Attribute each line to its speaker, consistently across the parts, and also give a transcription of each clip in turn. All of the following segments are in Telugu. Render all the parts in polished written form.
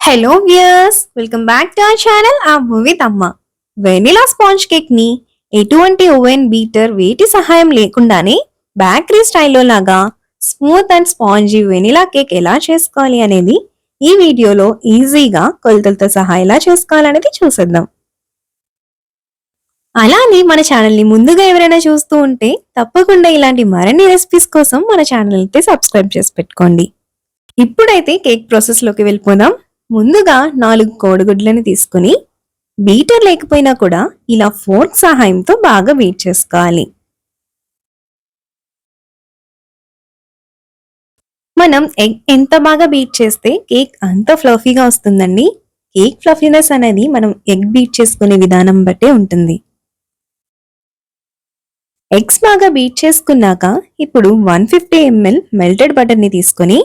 Speaker 1: Hello viewers, welcome back to our channel ఆ విత్ అమ్మ. వెనిలా స్పాంజ్ కేక్ ని ఎటువంటి ఓవెన్ బీటర్ వేటి సహాయం లేకుండానే బేకరీ స్టైల్లో లాగా smooth and spongy vanilla cake ఎలా చేసుకోవాలి అనేది ఈ వీడియోలో ఈజీగా కొలతలతో సహా ఎలా చేసుకోవాలనేది చూసేద్దాం. అలానే మన ఛానల్ ని ముందుగా ఎవరైనా చూస్తూ ఉంటే తప్పకుండా ఇలాంటి మరిన్ని రెసిపీస్ కోసం మన ఛానల్ అయితే సబ్స్క్రైబ్ చేసి పెట్టుకోండి. ఇప్పుడైతే కేక్ ప్రాసెస్ లోకి వెళ్ళిపోదాం. ముందుగా 4 కోడిగుడ్లను తీసుకుని బీటర్ లేకపోయినా కూడా ఇలా ఫోర్క్ సహాయంతో బాగా బీట్ చేసుకోవాలి. మనం ఎగ్ ఎంత బాగా బీట్ చేస్తే కేక్ అంత ఫ్లఫీగా వస్తుందండి. కేక్ ఫ్లఫీనెస్ అనేది మనం ఎగ్ బీట్ చేసుకునే విధానం బట్టే ఉంటుంది. ఎగ్స్ బాగా బీట్ చేసుకున్నాక ఇప్పుడు 150 ml మెల్టెడ్ బటర్ని తీసుకుని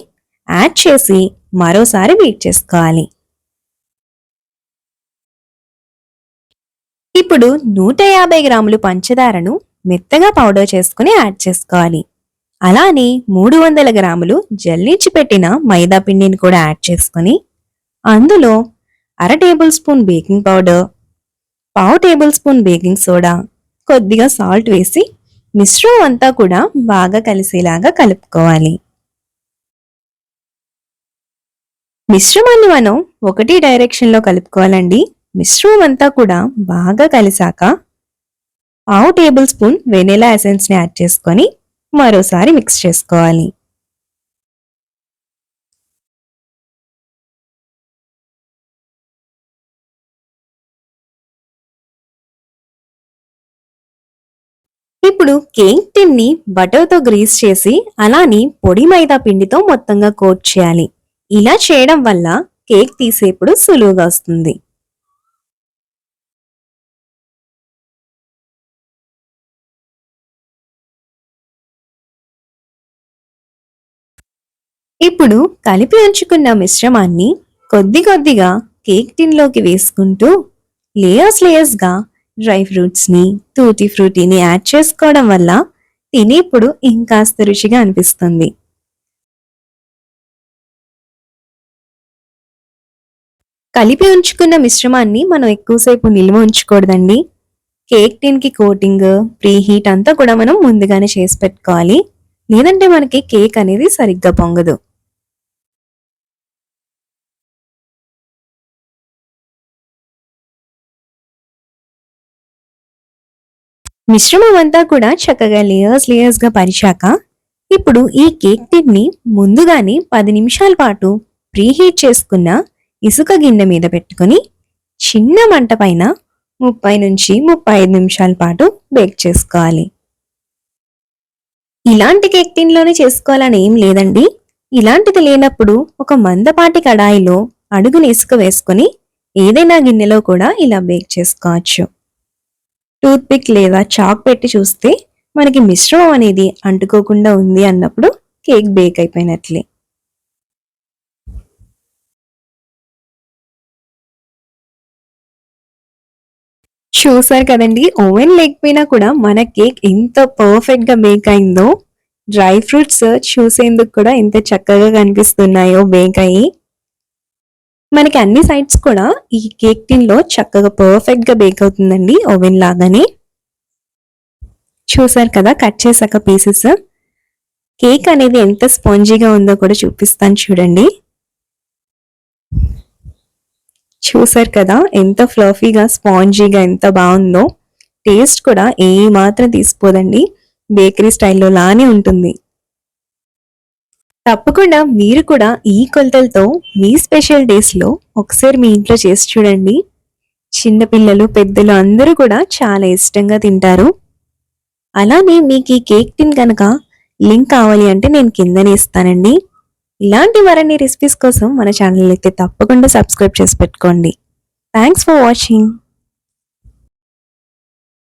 Speaker 1: యాడ్ చేసి మరోసారి బీట్ చేసుకోవాలి. ఇప్పుడు 150 గ్రాములు పంచదారను మెత్తగా పౌడర్ చేసుకుని యాడ్ చేసుకోవాలి. అలానే 300 గ్రాములు జల్లించి పెట్టిన మైదా పిండిని కూడా యాడ్ చేసుకుని అందులో 1/2 table spoon baking powder, 1/2 table spoon baking soda, కొద్దిగా సాల్ట్ వేసి మిశ్రమం అంతా కూడా బాగా కలిసేలాగా కలుపుకోవాలి. మిశ్రమాన్ని మనం ఒకటి డైరెక్షన్లో కలుపుకోవాలండి. మిశ్రమం అంతా కూడా బాగా కలిసాక 1/2 టేబుల్ స్పూన్ వెనిలా ఎసెన్స్ని యాడ్ చేసుకొని మరోసారి మిక్స్ చేసుకోవాలి. ఇప్పుడు కేక్ టిన్ని బటర్తో గ్రీస్ చేసి అలానే పొడి మైదా పిండితో మొత్తంగా కోట్ చేయాలి. ఇలా చేయడం వల్ల కేక్ తీసేప్పుడు సులువుగా వస్తుంది. ఇప్పుడు కలిపి ఉంచుకున్న మిశ్రమాన్ని కొద్ది కొద్దిగా కేక్ టిన్లోకి వేసుకుంటూ లేయర్స్ గా డ్రై ఫ్రూట్స్ ని, టూటీ ఫ్రూటీని యాడ్ చేసుకోవడం వల్ల తినేప్పుడు ఇంకాస్త రుచిగా అనిపిస్తుంది. కలిపి ఉంచుకున్న మిశ్రమాన్ని మనం ఎక్కువసేపు నిల్వ ఉంచకూడదండి. కేక్ టిన్కి కోటింగ్, ప్రీ హీట్ అంతా కూడా మనం ముందుగానే చేసి పెట్టుకోవాలి. లేదంటే మనకి కేక్ అనేది సరిగ్గా పొంగదు. మిశ్రమం అంతా కూడా చక్కగా లేయర్స్ గా పరిచాక ఇప్పుడు ఈ కేక్ టిన్ని ముందుగానే 10 నిమిషాల పాటు ప్రీహీట్ చేసుకున్న ఇసుక గిన్నె మీద పెట్టుకుని చిన్న మంట పైన 30 నుంచి 35 నిమిషాల పాటు బేక్ చేసుకోవాలి. ఇలాంటి కేక్ టిన్లోనే చేసుకోవాలని ఏం లేదండి. ఇలాంటిది లేనప్పుడు ఒక మందపాటి కడాయిలో అడుగుని ఇసుక వేసుకుని ఏదైనా గిన్నెలో కూడా ఇలా బేక్ చేసుకోవచ్చు. టూత్ పిక్ లేదా చాక్ పెట్టి చూస్తే మనకి మిశ్రమం అనేది అంటుకోకుండా ఉంది అన్నప్పుడు కేక్ బేక్ అయిపోయినట్లే. చూసారు కదండి, ఓవెన్ లేకపోయినా కూడా మన కేక్ ఎంత పర్ఫెక్ట్ గా బేక్ అయిందో. డ్రై ఫ్రూట్స్ చూసేందుకు కూడా ఎంత చక్కగా కనిపిస్తున్నాయో బేక్ అయ్యి. మనకి అన్ని సైడ్స్ కూడా ఈ కేక్ టిన్ లో చక్కగా పర్ఫెక్ట్ గా బేక్ అవుతుందండి ఓవెన్ లాగానే. చూసారు కదా కట్ చేసాక పీసెస్. కేక్ అనేది ఎంత స్పాంజీగా ఉందో కూడా చూపిస్తాను చూడండి. చూసారు కదా ఎంత ఫ్లఫీగా స్పాంజీగా ఎంత బాగుందో. టేస్ట్ కూడా ఏ మాత్రం తీసిపోదండి, బేకరీ స్టైల్లో లానే ఉంటుంది. తప్పకుండా మీరు కూడా ఈ కొలతలతో మీ స్పెషల్ డేస్లో ఒకసారి మీ ఇంట్లో చేసి చూడండి. చిన్నపిల్లలు పెద్దలు అందరూ కూడా చాలా ఇష్టంగా తింటారు. అలానే మీకు ఈ కేక్ టిన్ కనుక లింక్ కావాలి అంటే నేను కిందనే ఇస్తానండి. ఇలాంటి మరిన్ని రెసిపీస్ కోసం మన ఛానల్ అయితే తప్పకుండా సబ్స్క్రైబ్ చేసి పెట్టుకోండి. Thanks for watching.